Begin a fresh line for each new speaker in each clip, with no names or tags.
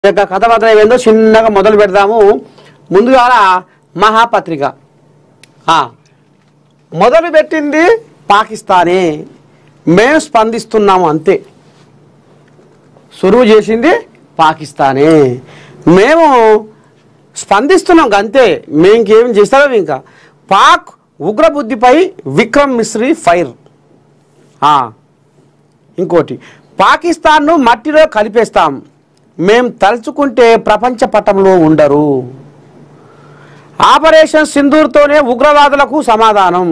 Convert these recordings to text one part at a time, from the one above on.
యొక్క కథ మాత్రం ఏమైందో చిన్నగా మొదలు పెడదాము. ముందుగా మహాపత్రిక మొదలు పెట్టింది పాకిస్తానే, మేము స్పందిస్తున్నాము అంతే. సురువు చేసింది పాకిస్తానే, మేము స్పందిస్తున్నాం అంతే. మేము ఇంకేం చేస్తాం. ఇంకా పాక్ ఉగ్రబుద్ధిపై విక్రమ్ మిశ్రీ ఫైర్. ఇంకోటి, పాకిస్తాన్ను మట్టిలో కలిపేస్తాం, మేము తలుచుకుంటే ప్రపంచ పటంలో ఉండరు. ఆపరేషన్ సింధూర్తోనే ఉగ్రవాదులకు సమాధానం.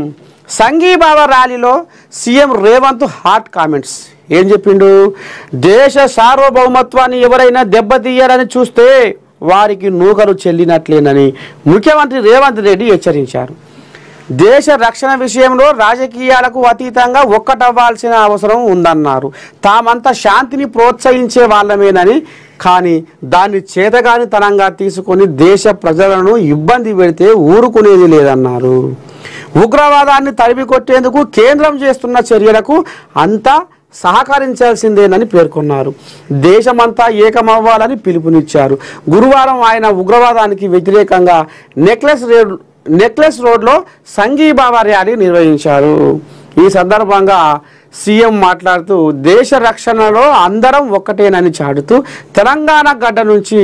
సంఘీభావ ర్యాలీలో సీఎం రేవంత్ హాట్ కామెంట్స్. ఏం చెప్పిండు? దేశ సార్వభౌమత్వాన్ని ఎవరైనా దెబ్బతీయాలని చూస్తే వారికి నూకలు చెల్లినట్లేనని ముఖ్యమంత్రి రేవంత్ రెడ్డి హెచ్చరించారు. దేశ రక్షణ విషయంలో రాజకీయాలకు అతీతంగా ఒక్కటవ్వాల్సిన అవసరం ఉందన్నారు. తామంతా శాంతిని ప్రోత్సహించే వాళ్ళమేనని, కానీ దాన్ని చేతగానితనంగా తీసుకొని దేశ ప్రజలను ఇబ్బంది పెడితే ఊరుకునేది లేదన్నారు. ఉగ్రవాదాన్ని తరిమి కొట్టేందుకు కేంద్రం చేస్తున్న చర్యలకు అంతా సహకరించాల్సిందేనని పేర్కొన్నారు. దేశమంతా ఏకమవ్వాలని పిలుపునిచ్చారు. గురువారం ఆయన ఉగ్రవాదానికి వ్యతిరేకంగా నెక్లెస్ రోడ్లో సంఘీభావ ర్యాలీ నిర్వహించారు. ఈ సందర్భంగా సీఎం మాట్లాడుతూ దేశ రక్షణలో అందరం ఒక్కటేనని చాటుతూ తెలంగాణ గడ్డ నుంచి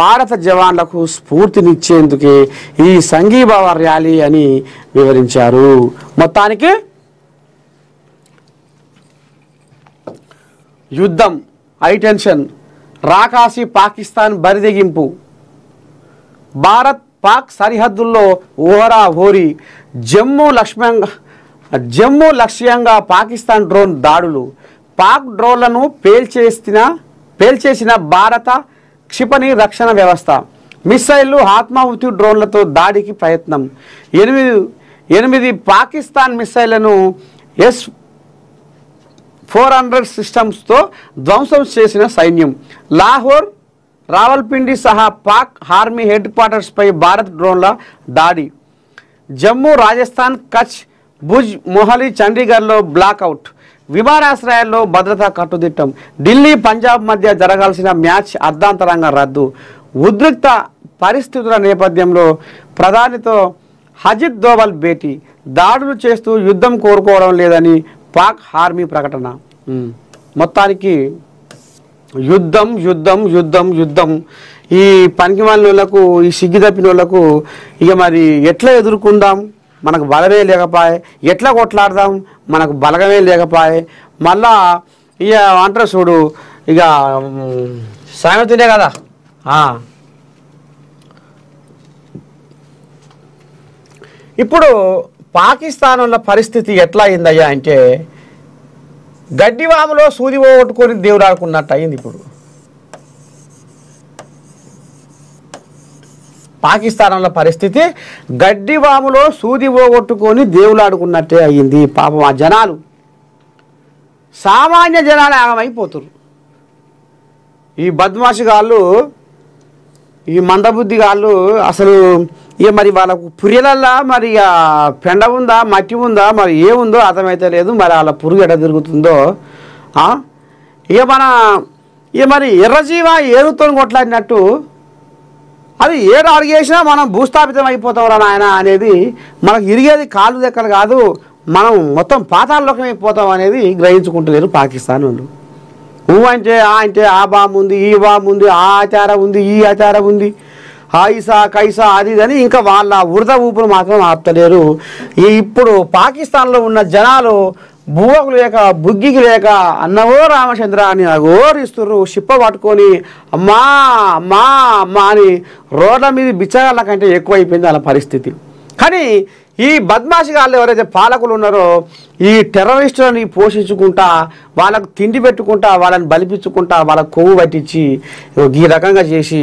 భారత జవాన్లకు స్ఫూర్తినిచ్చేందుకే ఈ సంఘీభావ ర్యాలీ అని వివరించారు. మొత్తానికి యుద్ధం, హైటెన్షన్, రాకాసి పాకిస్తాన్ బరిదెగింపు, భారత్ పాక్ సరిహద్దుల్లో ఓహరా హోరీ, జమ్మూ లక్ష్యంగా పాకిస్తాన్ డ్రోన్ దాడులు, పాక్ డ్రోన్లను పేల్చేసిన భారత క్షిపణి రక్షణ వ్యవస్థ, మిస్సైళ్లు ఆత్మాహుతి డ్రోన్లతో దాడికి ప్రయత్నం, 8 పాకిస్తాన్ మిస్సైళ్లను S-400 సిస్టమ్స్తో ధ్వంసం చేసిన సైన్యం, లాహోర్, రావల్పిండి సహా పాక్ ఆర్మీ హెడ్ క్వార్టర్స్పై భారత్ డ్రోన్ల దాడి, జమ్మూ, రాజస్థాన్, కచ్, భుజ్, మొహాలీ, చండీగఢ్లో బ్లాక్అవుట్, విమానాశ్రయాల్లో భద్రతా కట్టుదిట్టం, ఢిల్లీ, పంజాబ్ మధ్య జరగాల్సిన మ్యాచ్ అర్ధాంతరంగా రద్దు, ఉద్రిక్త పరిస్థితుల నేపథ్యంలో ప్రధానితో అజిత్ దోవల్ భేటీ, దాడులు చేస్తూ యుద్ధం కోరుకోవడం లేదని పాక్ ఆర్మీ ప్రకటన. మొత్తానికి యుద్ధం యుద్ధం యుద్ధం యుద్ధం. ఈ పనికిమాలిన వాళ్ళకు, ఈ సిగ్గు తప్పిన వాళ్ళకు ఇక మరి ఎట్లా ఎదుర్కొందాం? మనకు బలమే లేకపోయే. ఎట్లా కొట్లాడదాం? మనకు బలగమే లేకపోయే. మళ్ళా ఇక అంటారు చూడు, ఇక సామెతనే కదా. ఇప్పుడు పాకిస్తాన్ వాళ్ళ పరిస్థితి ఎట్లా అయిందయ్యా అంటే, గడ్డివాములో సూది పోగొట్టుకొని దేవుడు ఆడుకున్నట్టు అయింది. ఇప్పుడు పాకిస్తాన్ వాళ్ళ పరిస్థితి గడ్డివాములో సూది పోగొట్టుకొని దేవుడు ఆడుకున్నట్టే అయ్యింది. పాపం ఆ జనాలు, సామాన్య జనాలు ఆగమైపోతున్నారు. ఈ బద్మాషిగాళ్ళు, ఈ మందబుద్ధిగాళ్ళు అసలు ఇక మరి వాళ్ళకు పుర్రెలల్లా మరి ఇక పెండ ఉందా, మట్టి ఉందా, మరి ఏముందో అర్థమైతే లేదు. మరి వాళ్ళ పురుగు ఎడ తిరుగుతుందో. ఇక మరి ఎర్రజీవ ఏరుతో కొట్లాడినట్టు అది ఏడు అడిగేసినా మనం భూస్థాపితం అయిపోతాం రా నాయన అనేది, మనకు ఇరిగేది కాళ్ళు దెక్కలు కాదు, మనం మొత్తం పాతాళలోకం అయిపోతాం అనేది గ్రహించుకుంటలేరు పాకిస్తాన్ వాళ్ళు. అంటే ఆ బాంబు ఉంది, ఈ బాంబు ఉంది, ఆ ఆచారం ఉంది, ఈ ఆచారం ఉంది, ఐసా కైసా అది అని ఇంకా వాళ్ళ ఉడత ఊపులు మాత్రం ఆపుతలేరు. ఇప్పుడు పాకిస్తాన్లో ఉన్న జనాలు బువ్వకు లేక బుగ్గికి లేక అన్నవో రామచంద్ర అని అఘోరిస్తున్నారు. షిప్ప పట్టుకొని అమ్మా అమ్మా అమ్మా అని రోడ్ల మీద బిచ్చగాళ్ళ కంటే ఎక్కువైపోయింది వాళ్ళ పరిస్థితి. కానీ ఈ బద్మాషిగాళ్ళు ఎవరైతే పాలకులు ఉన్నారో, ఈ టెర్రరిస్టులని పోషించుకుంటా, వాళ్ళకు తిండి పెట్టుకుంటా, వాళ్ళని బలిపించుకుంటా, వాళ్ళకు కొవ్వు పట్టించి ఈ రకంగా చేసి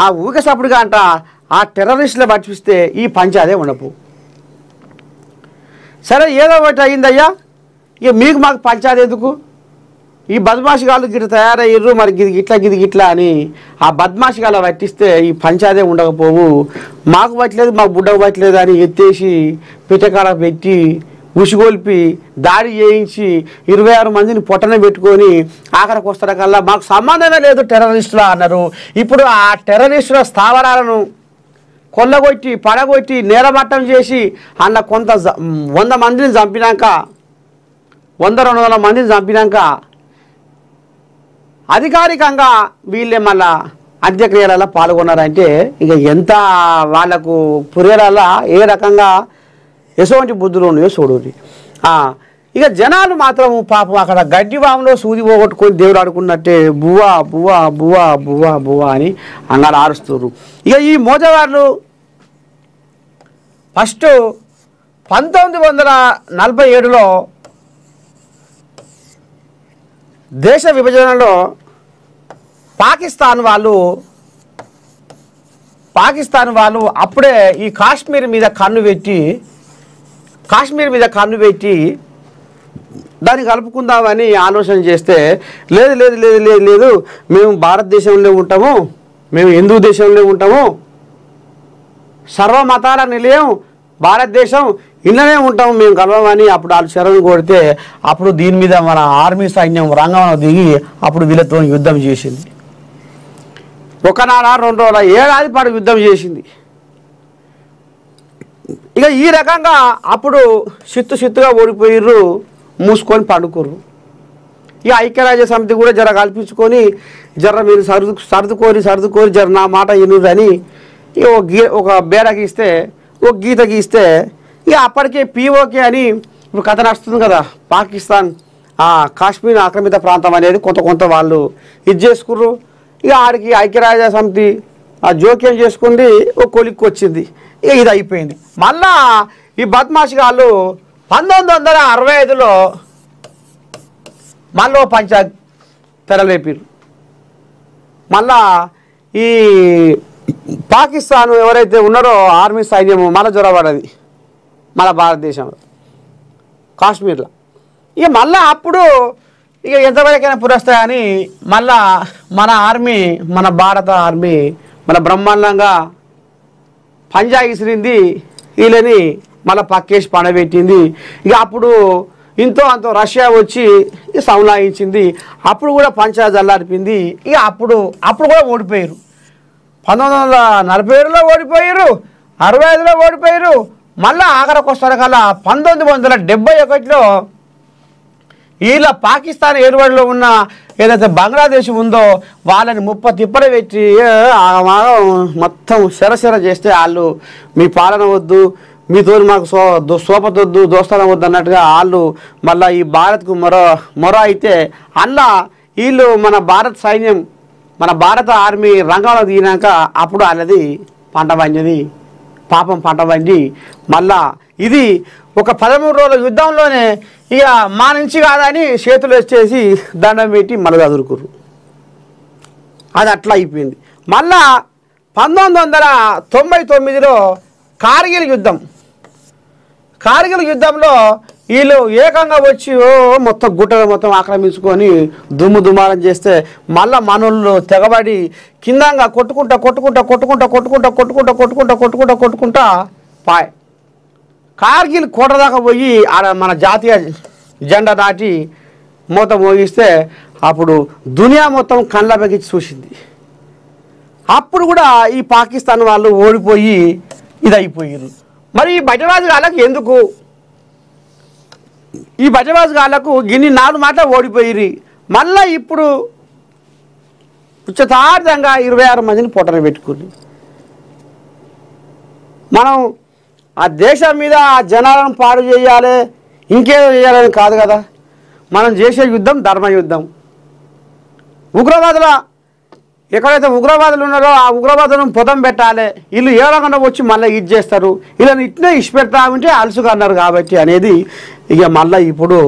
ఆ ఊకసప్పుడుగా అంట ఆ టెర్రరిస్టులు పట్టిస్తే ఈ పంచాదే ఉండపు. సరే ఏదో ఒకటి అయిందయ్యా, ఇక మీకు మాకు పంచాది ఎందుకు? ఈ బద్మాషిగాళ్ళు గిట్ల తయారయ్యారు, మరి గిది గిట్లా అని ఆ బద్మాషిగాళ్ళ పట్టిస్తే ఈ పంచాదే ఉండకపోవు. మాకు పట్టలేదు, మాకు బుడ్డకు పట్టలేదు అని ఎత్తేసి పిట్టకాడ పెట్టి ఉసిగొల్పి దాడి చేయించి 26 మందిని పొట్టన పెట్టుకొని ఆఖరికి వస్తారకల్లా మాకు సంబంధమే లేదు టెర్రరిస్టులా అన్నారు. ఇప్పుడు ఆ టెర్రరిస్టుల స్థావరాలను కొల్లగొట్టి పడగొట్టి నేలమట్టం చేసి అన్న కొంత 100 మందిని చంపినాక 100-200 మందిని చంపినాక అధికారికంగా వీళ్ళే మళ్ళా అంత్యక్రియలలో పాల్గొన్నారంటే ఇక ఎంత వాళ్ళకు పుర్రెలలో ఏ రకంగా ఎటువంటి బుద్ధులు ఉన్నాయో చూడండి. ఇక జనాలు మాత్రం పాపం అక్కడ గడ్డి వాములో సూది పోగొట్టుకొని దేవుడు ఆడుకున్నట్టే బువ్వా బువ్వా బువ్వా బువ్వా బువ్వా అని అంగారు ఆరుస్తున్నారు. ఇక ఈ మోజవార్లు ఫస్ట్ 1947లో దేశ విభజనలో పాకిస్తాన్ వాళ్ళు అప్పుడే ఈ కాశ్మీర్ మీద కన్ను పెట్టి దాన్ని కలుపుకుందామని ఆలోచన చేస్తే లేదు లేదు లేదు లేదు లేదు మేము భారతదేశంలో ఉంటాము, మేము హిందూ దేశంలో ఉంటాము, సర్వమతాల నిలయం భారతదేశం, ఇళ్ళనే ఉంటాము, మేము కలవమని అప్పుడు వాళ్ళు శరణు కొడితే అప్పుడు దీని మీద మన ఆర్మీ సైన్యం రంగంలో దిగి అప్పుడు వీళ్ళతో యుద్ధం చేసింది. 1 నెల 2 రోజుల ఏడాది పాటు యుద్ధం చేసింది. ఇక ఈ రకంగా అప్పుడు చిత్తుగా ఓడిపోయిర్రు, మూసుకొని పండుకోరు. ఇక ఐక్యరాజ్య సమితి కూడా జర కల్పించుకొని జర మీరు సర్దుకోరి జర నా మాట ఎనురని ఒక బేర గీస్తే ఒక గీత గీస్తే ఇక అప్పటికే పీఓకే అని ఇప్పుడు కథ నడుస్తుంది కదా, పాకిస్తాన్ కాశ్మీర్ ఆక్రమిత ప్రాంతం అనేది కొంత వాళ్ళు ఇది చేసుకుర్రు. ఇక ఆడికి ఐక్యరాజ్య సమితి జోక్యం చేసుకుంది, ఒక కొలిక్కి వచ్చింది. ఇక ఇది అయిపోయింది. మళ్ళా ఈ బద్మాషి వాళ్ళు 1965లో మళ్ళీ పంచాయత్ తెరలేపారు. మళ్ళా ఈ పాకిస్తాన్ ఎవరైతే ఉన్నారో ఆర్మీ సైన్యము మళ్ళీ జ్వరపడది మన భారతదేశంలో కాశ్మీర్లో. ఇక మళ్ళీ అప్పుడు ఇక ఎంతవరకైనా పురస్తాయని మళ్ళా మన ఆర్మీ, మన భారత ఆర్మీ మన బ్రహ్మాండంగా పంజాయి ఇసిరింది, వీళ్ళని మళ్ళీ పక్కేసి పండబెట్టింది. ఇక అప్పుడు ఇంతో అంతో రష్యా వచ్చి సంలాయించింది. అప్పుడు కూడా పంచాయత్ జల్లారిపింది. ఇక అప్పుడు కూడా ఓడిపోయారు. 1947లో ఓడిపోయారు, 65లో ఓడిపోయారు. మళ్ళీ ఆఖరికి వస్తారు కల్లా 1971లో వీళ్ళ పాకిస్తాన్ ఏర్వాడిలో ఉన్న ఏదైతే బంగ్లాదేశ్ ఉందో వాళ్ళని 30 తిప్పలు పెట్టి మొత్తం శరశర చేస్తే వాళ్ళు మీ పాలన వద్దు, మీతో మాకు సోపతొద్దు, దోస్తానం వద్దు అన్నట్టుగా వాళ్ళు మళ్ళీ ఈ భారత్కు మొర అయితే అలా వీళ్ళు మన భారత సైన్యం మన భారత ఆర్మీ రంగంలో దిగినాక అప్పుడు వాళ్ళది పంట పండి మళ్ళా ఇది ఒక 13 రోజుల యుద్ధంలోనే ఇక మా నుంచి కాదని చేతులు వచ్చేసి దండం పెట్టి మళ్ళీ చదువుకుర్రు. అది అట్లా అయిపోయింది. మళ్ళా 1999లో కార్గిల్ యుద్ధంలో వీళ్ళు ఏకంగా వచ్చి మొత్తం గుట్టలు మొత్తం ఆక్రమించుకొని దుమ్మారం చేస్తే మళ్ళా మనోళ్ళు తెగబడి కిందంగా కొట్టుకుంటా పాయ్ కార్గిల్ కోట దాకా పోయి ఆడ మన జాతీయ జెండా నాటి మూత మోగిస్తే అప్పుడు దునియా మొత్తం కళ్ళ బెగిచ్చి చూసింది. అప్పుడు కూడా ఈ పాకిస్తాన్ వాళ్ళు ఓడిపోయి ఇది అయిపోయారు. మరి ఈ బజవాజుగాళ్ళకు ఎందుకు ఈ బజవాజుగాళ్ళకు గిన్ని 4 మాటలు ఓడిపోయిరి. మళ్ళీ ఇప్పుడు ఉచితార్థంగా 26 మందిని పొట్టన పెట్టుకుని మనం ఆ దేశం మీద ఆ జనాలను పాడు చేయాలి, ఇంకేదో చేయాలని కాదు కదా. మనం చేసే యుద్ధం ధర్మయుద్ధం. ఎక్కడైతే ఉగ్రవాదులు ఉన్నారో ఆ ఉగ్రవాదులను పొదం పెట్టాలి. వీళ్ళు ఏ రకంగా వచ్చి మళ్ళీ ఇది చేస్తారు, వీళ్ళని ఇట్నే ఇష్టపెడతామంటే అలసుగా అన్నారు కాబట్టి అనేది ఇక మళ్ళీ ఇప్పుడు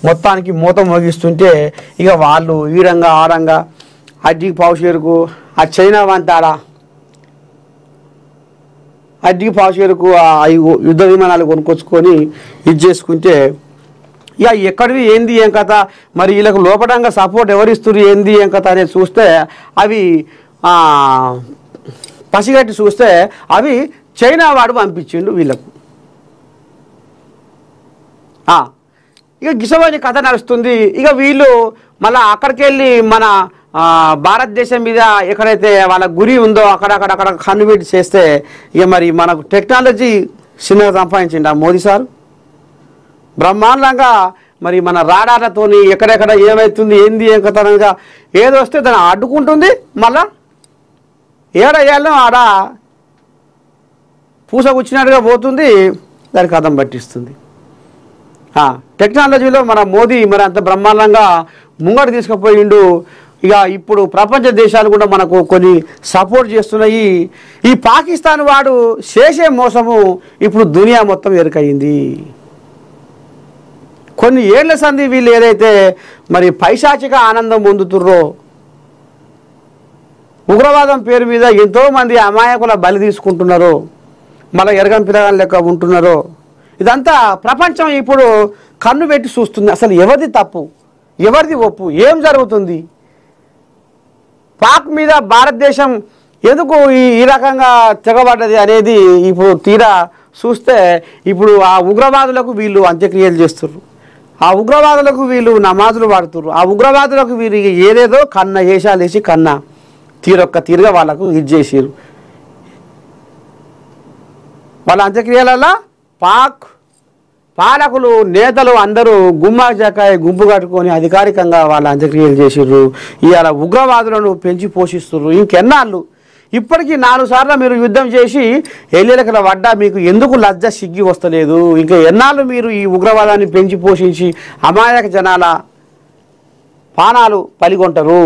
మొత్తానికి మూత మోగిస్తుంటే ఇక వాళ్ళు ఈడంగా ఆడంగా అడ్డికి పావుషేరుకు ఆ చైనా వంతాడా అడ్డికి పావుషేరుకు ఆ యుద్ధ విమానాలు కొనుక్కొచ్చుకొని ఇది చేసుకుంటే ఇక ఎక్కడివి ఏంది ఏం కథ, మరి వీళ్ళకు లోపడంగా సపోర్ట్ ఎవరిస్తున్నారు ఏంది ఏం కథ అనేది చూస్తే అవి పసిగట్టి చూస్తే అవి చైనా వాడు పంపించిండు వీళ్ళకు. ఇక గిసవని కథ నడుస్తుంది. ఇక వీళ్ళు మళ్ళీ అక్కడికి వెళ్ళి మన భారతదేశం మీద ఎక్కడైతే వాళ్ళ గురి ఉందో అక్కడ కన్వర్ట్ చేస్తే ఇక మరి మనకు టెక్నాలజీ చిన్నగా సంపాదించింది ఆ మోదీ సార్ బ్రహ్మాండంగా. మరి మన రాడార్లతోని ఎక్కడెక్కడ ఏమవుతుంది ఏంది ఏం కథనంగా ఏదో వస్తే దాన్ని అడ్డుకుంటుంది. మళ్ళా ఏడయ్యాలో ఆడ పూసగుచ్చినట్టుగా పోతుంది, దానికి అర్థం పట్టిస్తుంది. టెక్నాలజీలో మన మోదీ మరి అంత బ్రహ్మాండంగా ముంగడు తీసుకుపోయిండు. ఇక ఇప్పుడు ప్రపంచ దేశాలు కూడా మనకు కొన్ని సపోర్ట్ చేస్తున్నాయి. ఈ పాకిస్తాన్ వాడు చేసే మోసము ఇప్పుడు దునియా మొత్తం ఎరుకయింది. కొన్ని ఏళ్ల సంది వీళ్ళు ఏదైతే మరి పైశాచిక ఆనందం పొందుతుర్రో, ఉగ్రవాదం పేరు మీద ఎంతోమంది అమాయకుల బలి తీసుకుంటున్నారో, మళ్ళీ ఎరగం పిల్లగాని లెక్క ఉంటున్నారో, ఇదంతా ప్రపంచం ఇప్పుడు కన్ను పెట్టి చూస్తుంది. అసలు ఎవరిది తప్పు, ఎవరిది ఒప్పు, ఏం జరుగుతుంది, పాక్ మీద భారతదేశం ఎందుకు ఈ రకంగా తెగబడ్డది అనేది ఇప్పుడు తీరా చూస్తే ఇప్పుడు ఆ ఉగ్రవాదులకు వీళ్ళు అంత్యక్రియలు చేస్తున్నారు, ఆ ఉగ్రవాదులకు వీళ్ళు నమాజులు వాడుతున్నారు, ఆ ఉగ్రవాదులకు వీళ్ళు ఏదేదో కన్న వేషాలు వేసి కన్న తీరుగా వాళ్ళకు ఇది చేసారు. వాళ్ళ అంత్యక్రియలలో పాలకులు నేతలు అందరూ గుమ్మాజాకాయ గుంపు కట్టుకొని అధికారికంగా వాళ్ళ అంత్యక్రియలు చేసిర్రు. ఇవాళ ఉగ్రవాదులను పెంచి పోషిస్తున్నారు. ఇంకెన్నాళ్ళు ఇప్పటికీ 4 సార్లు మీరు యుద్ధం చేసి ఎల్లెలకల వడ్డా మీకు ఎందుకు లజ్జ సిగ్గి వస్తలేదు? ఇంకా ఎన్నాళ్ళు మీరు ఈ ఉగ్రవాదాన్ని పెంచి పోషించి అమాయక జనాల పానాలు పలిగొంటారు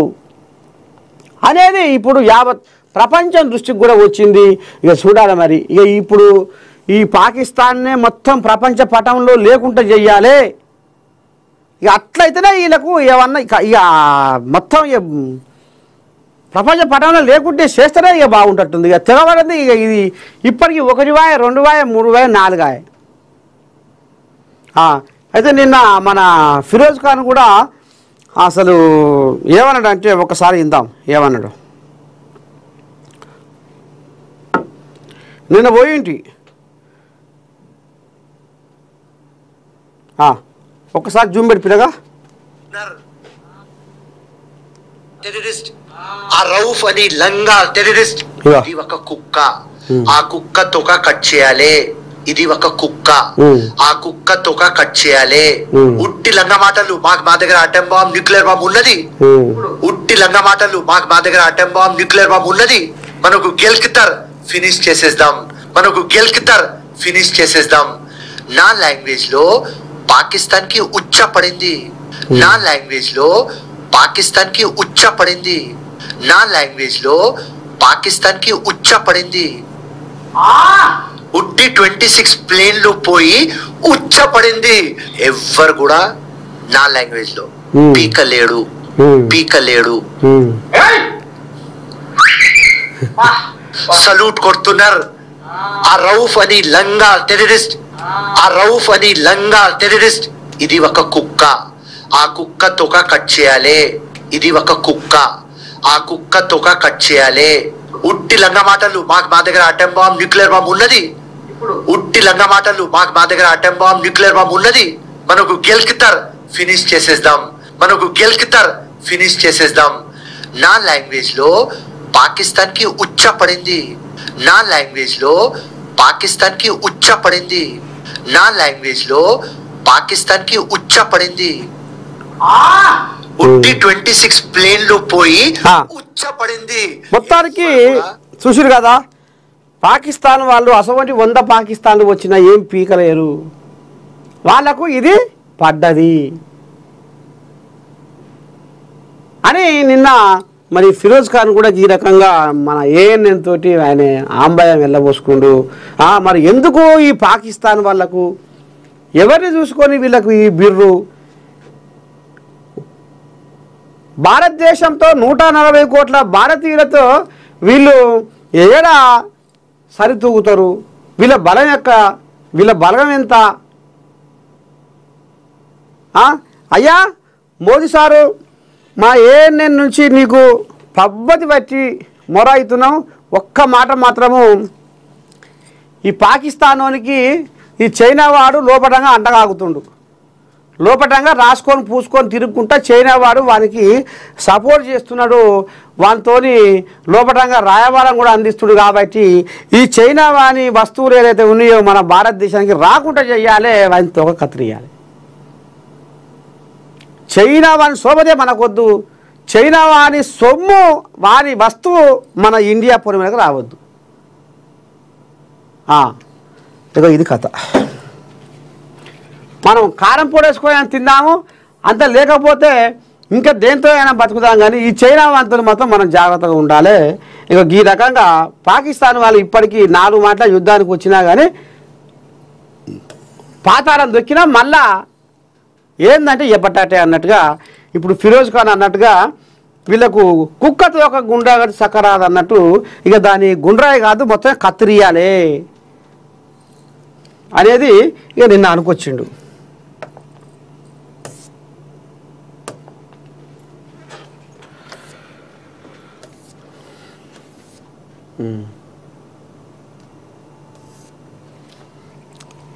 అనేది ఇప్పుడు యావత్ ప్రపంచం దృష్టికి కూడా వచ్చింది. ఇక చూడాలి మరి. ఇక ఇప్పుడు ఈ పాకిస్తాన్నే మొత్తం ప్రపంచ పటంలో లేకుండా చెయ్యాలి. ఇక అట్లయితేనే వీళ్ళకు ఏమన్నా ఇక మొత్తం ప్రపంచ పటంలో లేకుంటే చేస్తేనే ఇక బాగుంటుంది. ఇక తెగబడింది. ఇక ఇది ఇప్పటికీ 1 వాయ 2 వాయ 3 వాయ 4 వాయ. అయితే నిన్న మన ఫిరోజ్ ఖాన్ కూడా అసలు ఏమన్నాడు అంటే ఒకసారి ఇందాం ఏమన్నాడు. నిన్న పోయింటి ఒకసారి జూమ్ పెట్టి పిల్లగా
టెర్రరిస్ట్ ఆ రౌఫ్ అని లంగా టెర్రరిస్ట్ ఇది ఒక కుక్క, ఆ కుక్క తొక కట్ చేయాలి, ఇది ఒక కుక్క, ఆ కుక్క తొక కట్ చేయాలి. ఉట్టి లంగ మాటలు మా దగ్గర అటెం బాంబ్ న్యూక్లియర్ బాంబ్ ఉన్నది, ఉట్టి లంగ మాటలు మా దగ్గర అటెం బాంబ్ న్యూక్లియర్ బాంబ్ ఉన్నది, మనకు గెల్కితర్ ఫినిష్ చేసేద్దాం, మనకు గెల్కితర్ ఫినిష్ చేసేద్దాం. నా లాంగ్వేజ్ లో పాకిస్తాన్ కి ఉచ్చ పడింది, నా లాంగ్వేజ్ లో పాకిస్తాన్ కి ఉచ్చ పడింది, నా లాంగ్వేజ్ లో పాకిస్తాన్ కి ఉచ్చ పడింది. ఉట్టి 26 ప్లేన్లు పోయి ఉచ్చ పడింది. ఎవ్వరు కూడా నా లాంగ్వేజ్ లో పీకలేడు పీకలేడు. సల్యూట్ కొడుతున్నారు. ఆ రౌఫ్ అని లంగా టెర్రరిస్ట్, ఆ రౌఫ్ అని లంగా టెర్రరిస్ట్ ఇది ఒక కుక్క, ఆ కుక్క తొక కట్ చేయాలి, ఇది ఒక కుక్క, ఆ కుక్క తొక కట్ చేయాలి. ఉట్టి లంగ మాటలు మా దగ్గర అటెం బాంబ్ న్యూక్లియర్ బాంబ్ ఉన్నది, ఉట్టి లంగ మాటలు మా దగ్గర అటెం బాంబ్ న్యూక్లియర్ బాంబ్ ఉన్నది, మనకు గెల్కితర్ ఫినిష్ చేసేద్దాం, మనకు గెల్కితర్ ఫినిష్ చేసేద్దాం. నా లాంగ్వేజ్ లో పాకిస్తాన్ కి ఉచ్చ పడింది, నా లాంగ్వేజ్ లో పాకిస్తాన్ కి ఉచ్చ పడింది, నా లాంగ్వేజ్ లో పాకిస్తాన్ కి ఉచ్చ పడింది. ఉట్టి 26 ప్లేన్లు పోయి ఉచ్చ పడింది.
మొత్తానికి చూసిరు కదా, పాకిస్తాన్ వాళ్ళు అసలు 100 పాకిస్తాన్లు వచ్చినా ఏం పీకలేరు, వాళ్లకు ఇది పడ్డది అని నిన్న మరి ఫిరోజ్ ఖాన్ కూడా ఈ రకంగా మన ఏఎన్ఎన్ తోటి ఆయన ఆంబయం వెళ్ళబోసుకుండు. మరి ఎందుకు ఈ పాకిస్తాన్ వాళ్లకు ఎవరిని చూసుకొని వీళ్ళకు ఈ బిర్రు? భారతదేశంతో 140 కోట్ల భారతీయులతో వీళ్ళు ఏడా సరితూగుతారు? వీళ్ళ బలం వీళ్ళ బలం ఎంత? అయ్యా మోదీ సారు, మా ఏఎన్ఎన్ నుంచి నీకు పబ్బతి పట్టి మొరాయితున్నాం. ఒక్క మాట మాత్రము, ఈ పాకిస్తాన్కి ఈ చైనా వాడు లోపటంగా అంటగాగుతుండు. లోపటంగా రాసుకొని పూసుకొని తిరుగుకుంటా చైనా వాడు వానికి సపోర్ట్ చేస్తున్నాడు, వానితోని లోపటంగా రాయబారం కూడా అందిస్తుడు. కాబట్టి ఈ చైనా వాని వస్తువులు ఏదైతే ఉన్నాయో మన భారతదేశానికి రాకుండా చేయాలి, వాని తోక కత్తిరియాలి. చైనా వాని శోభదే మనకొద్దు, చైనా వాని సొమ్ము వాని వస్తువు మన ఇండియా పొరి మీదకి రావద్దు. ఇక ఇది కథ. మనం కారం పొడి వేసుకొని తిందాము, అంత లేకపోతే ఇంకా దేంతో అయినా బతుకుతాం. కానీ ఈ చైనా వంతులు మాత్రం మనం జాగ్రత్తగా ఉండాలి. ఇక ఈ రకంగా పాకిస్తాన్ వాళ్ళు ఇప్పటికీ 4 మాటల యుద్ధానికి వచ్చినా కానీ పాతాళం దొక్కినా మళ్ళా ఏంటంటే ఎప్పటాటే అన్నట్టుగా, ఇప్పుడు ఫిరోజ్ ఖాన్ అన్నట్టుగా వీళ్ళకు కుక్కతో ఒక గుండ్రా సక్కరాదు అన్నట్టు ఇక దాని గుండ్రాయి కాదు మొత్తం కత్తిరియాలి అనేది ఇక నిన్న అనుకొచ్చిండు.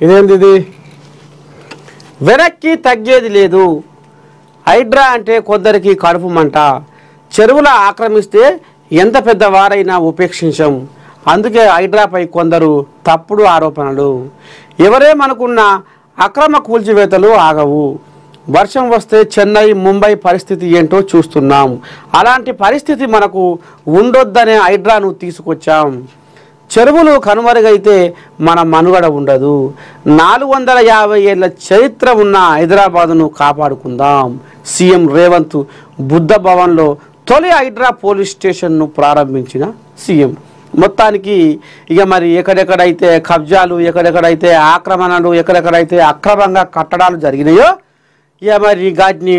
ఇదేంది ఇది? వెనక్కి తగ్గేది లేదు. హైడ్రా అంటే కొందరికి కడుపు మంట. చెరువుల ఆక్రమిస్తే ఎంత పెద్దవారైనా ఉపేక్షించం. అందుకే హైడ్రాపై కొందరు తప్పుడు ఆరోపణలు. ఎవరేమనుకున్నా అక్రమ కూల్చివేతలు ఆగవు. వర్షం వస్తే చెన్నై, ముంబై పరిస్థితి ఏంటో చూస్తున్నాం. అలాంటి పరిస్థితి మనకు ఉండొద్దనే హైడ్రాను తీసుకొచ్చాం. చెరువులు కనుమరుగైతే మన మనుగడ ఉండదు. 450 ఏళ్ల చరిత్ర ఉన్న హైదరాబాదును కాపాడుకుందాం. సీఎం రేవంత్ బుద్ధ భవన్లో తొలి హైడ్రా పోలీస్ స్టేషన్ను ప్రారంభించిన సీఎం. మొత్తానికి ఇక మరి ఎక్కడెక్కడైతే కబ్జాలు, ఎక్కడెక్కడైతే ఆక్రమణలు, ఎక్కడెక్కడైతే అక్రమంగా కట్టడాలు జరిగినాయో ఇక మరి వాటిని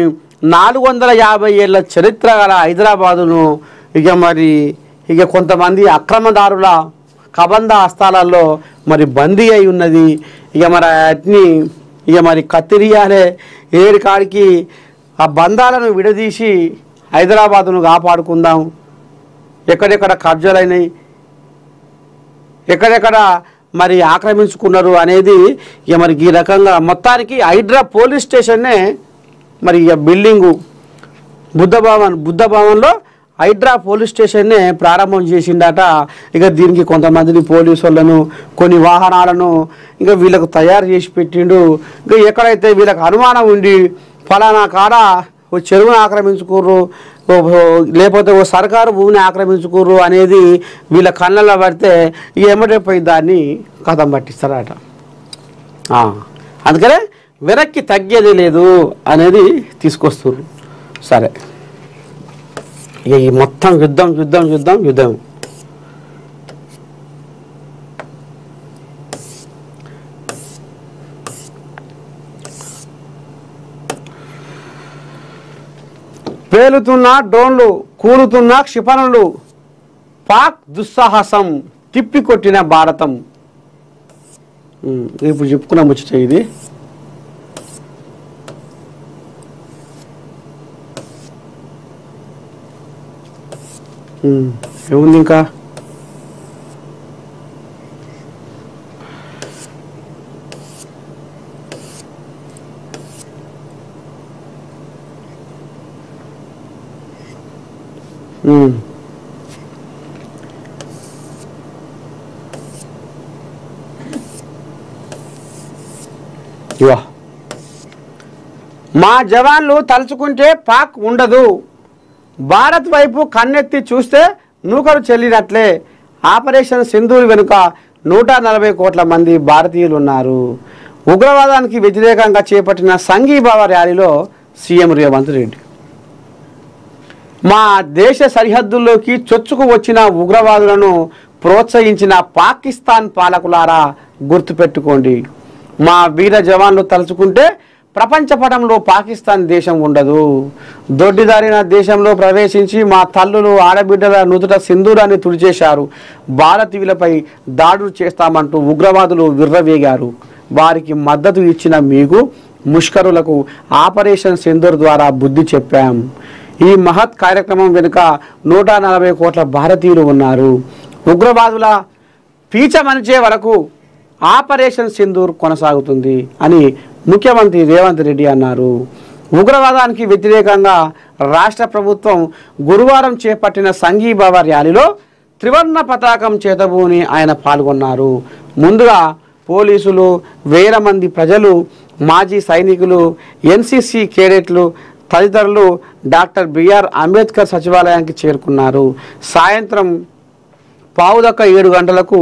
450 ఏళ్ల చరిత్ర గల హైదరాబాదును ఇక కొంతమంది అక్రమదారుల కబంధ హస్తాలలో మరి బందీ అయి ఉన్నది. ఇక మరి వాటిని కత్తిరియాలే. ఏడు కాడికి ఆ బంధాలను విడదీసి హైదరాబాదును కాపాడుకుందాం. ఎక్కడెక్కడ కబ్జాలైనాయి, ఎక్కడెక్కడ మరి ఆక్రమించుకున్నారు అనేది ఇక మరి ఈ రకంగా మొత్తానికి హైడ్రా పోలీస్ స్టేషన్నే మరి ఇక బిల్డింగు బుద్ధ భవన్లో హైడ్రా పోలీస్ స్టేషన్నే ప్రారంభం చేసిండట. ఇక దీనికి కొంతమందిని పోలీసు వాళ్ళను, కొన్ని వాహనాలను ఇంకా వీళ్ళకు తయారు చేసి పెట్టిండు. ఇంకా ఎక్కడైతే వీళ్ళకి అనుమానం ఉండి ఫలానా కాడ ఓ చెరువును ఆక్రమించుకోర్రు, లేకపోతే ఓ సర్కారు భూమిని ఆక్రమించుకోర్రు అనేది వీళ్ళ కళ్ళల్లో పడితే ఇక ఎమ్మటైపోయి దాన్ని కథం పట్టిస్తారట. అందుకనే వెనక్కి తగ్గేది లేదు అనేది తీసుకొస్తుర్రు. సరే, ఇక ఈ మొత్తం యుద్ధం పేలుతున్న డ్రోన్లు, కూలుతున్న క్షిపణులు, పాక్ దుస్సాహసం తిప్పికొట్టిన భారతం. ఇప్పుడు చెప్పుకున్న ముచ్చట ఇది. ఏముంది ఇంకా? మా జవాన్లు తలుచుకుంటే పాక్ ఉండదు. భారత్ వైపు కన్నెత్తి చూస్తే నూకలు చెల్లినట్లే. ఆపరేషన్ సింధూర్ వెనుక 140 కోట్ల మంది భారతీయులు ఉన్నారు. ఉగ్రవాదానికి వ్యతిరేకంగా చేపట్టిన సంఘీభావ ర్యాలీలో సీఎం రేవంత్ రెడ్డి. మా దేశ సరిహద్దుల్లోకి చొచ్చుకు వచ్చిన ఉగ్రవాదులను ప్రోత్సహించిన పాకిస్తాన్ పాలకులారా గుర్తుపెట్టుకోండి. మా వీర జవాన్లు తలుచుకుంటే ప్రపంచపటంలో పాకిస్తాన్ దేశం ఉండదు. దొడ్డిదారిన దేశంలో ప్రవేశించి మా తల్లులు, ఆడబిడ్డల నుదుట సింధూరాన్ని తుడిచేశారు. భారతీయులపై దాడులు చేస్తామంటూ ఉగ్రవాదులు విర్రవేగారు. వారికి మద్దతు ఇచ్చిన మీకు ముష్కరులకు ఆపరేషన్ సింధూర్ ద్వారా బుద్ధి చెప్పాం. ఈ మహత్ కార్యక్రమం వెనుక 140 కోట్ల భారతీయులు ఉన్నారు. ఉగ్రవాదుల పీచమనిచే వరకు ఆపరేషన్ సింధూర్ కొనసాగుతుంది అని ముఖ్యమంత్రి రేవంత్ రెడ్డి అన్నారు. ఉగ్రవాదానికి వ్యతిరేకంగా రాష్ట్ర ప్రభుత్వం గురువారం చేపట్టిన సంఘీభావ ర్యాలీలో త్రివర్ణ పతాకం చేతబూని ఆయన పాల్గొన్నారు. ముందుగా పోలీసులు, వేల మంది ప్రజలు, మాజీ సైనికులు, ఎన్సీసీ కేడెట్లు తదితరులు డాక్టర్ బిఆర్ అంబేద్కర్ సచివాలయానికి చేరుకున్నారు. సాయంత్రం 6:15 గంటలకు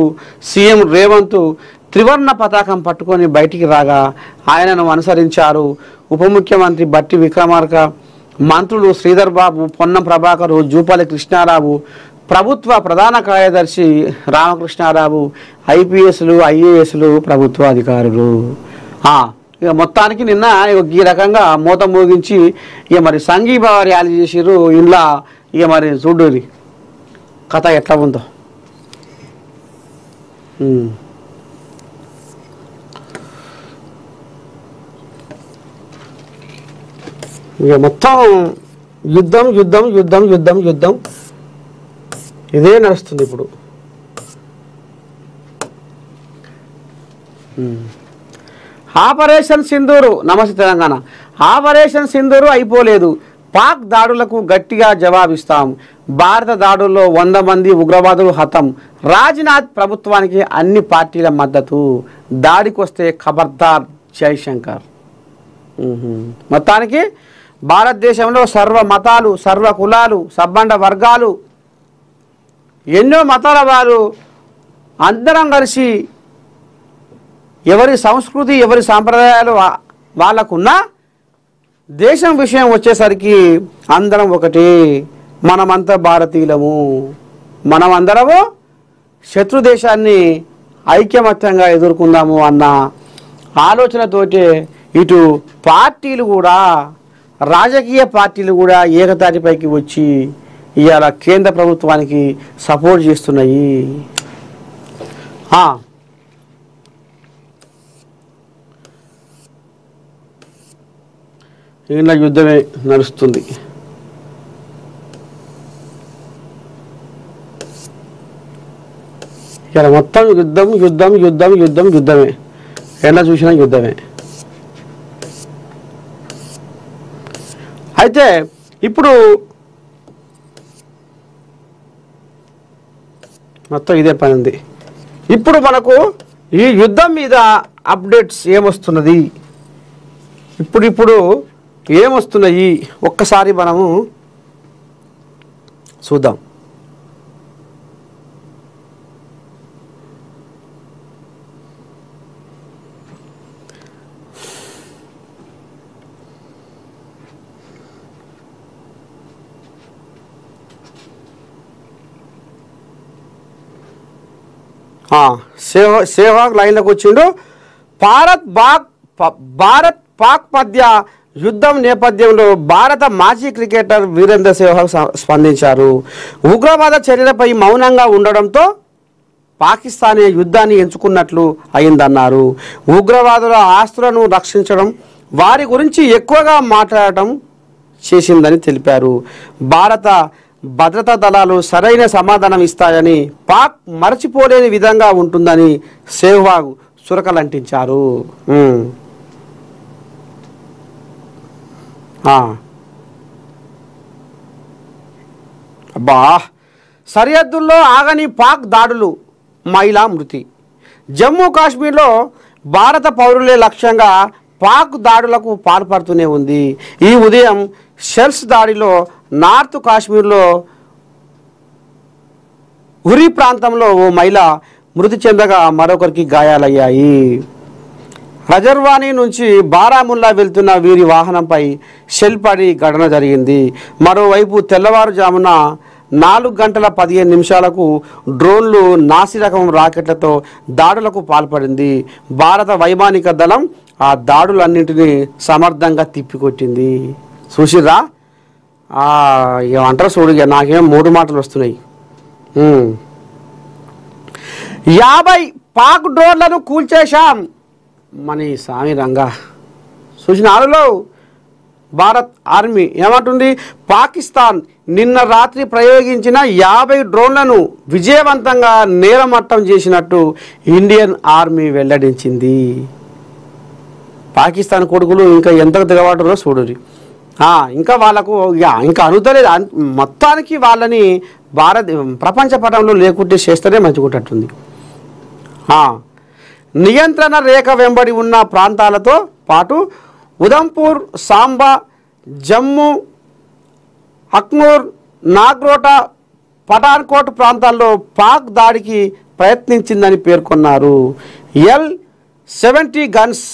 సీఎం రేవంత్ త్రివర్ణ పతాకం పట్టుకొని బయటికి రాగా ఆయనను అనుసరించారు ఉప ముఖ్యమంత్రి బట్టి విక్రమార్క, మంత్రులు శ్రీధర్ బాబు, పొన్నం ప్రభాకర్, జూపల్లి కృష్ణారావు, ప్రభుత్వ ప్రధాన కార్యదర్శి రామకృష్ణారావు, ఐపీఎస్లు, ఐఏఎస్లు, ప్రభుత్వ అధికారులు. ఇక మొత్తానికి నిన్న ఈ రకంగా మూత మోగించి ఇక మరి సంఘీభావ ర్యాలీ చేసిర్రు. ఇంట్లో ఇక మరి చూడురి కథ ఎట్లా ఉందో. ఇక మొత్తం యుద్ధం యుద్ధం యుద్ధం యుద్ధం యుద్ధం ఇదే నడుస్తుంది ఇప్పుడు. ఆపరేషన్ సింధూరు, నమస్తే తెలంగాణ. ఆపరేషన్ సింధూరు అయిపోలేదు, పాక్ దాడులకు గట్టిగా జవాబిస్తాం. భారత దాడుల్లో 100 మంది ఉగ్రవాదులు హతం. రాజ్నాథ్ ప్రభుత్వానికి అన్ని పార్టీల మద్దతు. దాడికొస్తే ఖబర్దార్ జైశంకర్. మొత్తానికి భారతదేశంలో సర్వ మతాలు, సర్వ కులాలు, సబ్బండ వర్గాలు, ఎన్నో మతాల వారు అందరం కలిసి ఎవరి సంస్కృతి, ఎవరి సాంప్రదాయాలు వాళ్ళకున్నా దేశం విషయం వచ్చేసరికి అందరం ఒకటి. మనమంతా భారతీయులము, మనమందరము శత్రు దేశాన్ని ఐక్యమత్యంగా ఎదుర్కొందాము అన్న ఆలోచనతోటే ఇటు పార్టీలు కూడా, రాజకీయ పార్టీలు కూడా ఏకతాటిపైకి వచ్చి ఇవాళ కేంద్ర ప్రభుత్వానికి సపోర్ట్ చేస్తున్నాయి. ఇలా యుద్ధమే నడుస్తుంది. ఇలా మొత్తం యుద్ధం యుద్ధం యుద్ధం యుద్ధం యుద్ధమే, ఎలా చూసినా యుద్ధమే. అయితే ఇప్పుడు మొత్తం ఇదే పని ఉంది. ఇప్పుడు మనకు ఈ యుద్ధం మీద అప్డేట్స్ ఏమొస్తున్నది, ఇప్పుడు ఏమొస్తున్నాయి ఒక్కసారి మనము చూద్దాం. సేవాగ్ లైన్లోకి వచ్చిండు. భారత్ పాక్ మధ్య యుద్ధం నేపథ్యంలో భారత మాజీ క్రికెటర్ వీరేంద్ర సెహ్వాగ్ స్పందించారు. ఉగ్రవాద చర్యలపై మౌనంగా ఉండడంతో పాకిస్తానే యుద్ధాన్ని ఎంచుకున్నట్లు అయిందన్నారు. ఉగ్రవాదుల ఆస్తులను రక్షించడం, వారి గురించి ఎక్కువగా మాట్లాడటం చేసిందని తెలిపారు. భారత భద్రతా దళాలు సరైన సమాధానం ఇస్తాయని, పాక్ మరచిపోలేని విధంగా ఉంటుందని సెహ్వాగ్ చురకలంటించారు. సరిహద్దుల్లో ఆగని పాక్ దాడులు, మహిళా మృతి. జమ్మూ కాశ్మీర్లో భారత పౌరులే లక్ష్యంగా పాక్ దాడులకు పాల్పడుతూనే ఉంది. ఈ ఉదయం షెల్స్ దాడిలో నార్త్ కాశ్మీర్లో ఉరి ప్రాంతంలో ఓ మహిళ మృతి చెందగా మరొకరికి గాయాలయ్యాయి. రజర్వానీ నుంచి బారాముల్లా వెళ్తున్న వీరి వాహనంపై షెల్ పడి ఘటన జరిగింది. మరోవైపు తెల్లవారుజామున 4:15 డ్రోన్లు, నాసిరకం రాకెట్లతో దాడులకు పాల్పడింది. భారత వైమానిక దళం ఆ దాడులన్నింటినీ సమర్థంగా తిప్పికొట్టింది. చూసిరా, ఏమంటారు చూడు, నాకేం 3 మాటలు వస్తున్నాయి. 50 పాక్ డ్రోన్లను కూల్చేశాం. మన సామి రంగా చూసిన ఆరులో భారత్ ఆర్మీ ఏమంటుంది, పాకిస్తాన్ నిన్న రాత్రి ప్రయోగించిన 50 డ్రోన్లను విజయవంతంగా నేలమట్టం చేసినట్టు ఇండియన్ ఆర్మీ వెల్లడించింది. పాకిస్తాన్ కొడుకులు ఇంకా ఎంత దిగబడ్డారో చూడురి. ఇంకా వాళ్ళకు ఇంకా అనుతలేదు. మొత్తానికి వాళ్ళని ప్రపంచ పటంలో లేకుంటే చేస్తేనే మంచిగుంటట్టుంది. నియంత్రణ రేఖ వెంబడి ఉన్న ప్రాంతాలతో పాటు ఉదంపూర్, సాంబా, జమ్మూ, అఖ్నూర్, నాగ్రోటా, పఠాన్కోట్ ప్రాంతాల్లో పాక్ దాడికి ప్రయత్నించిందని పేర్కొన్నారు. L-70 గన్స్,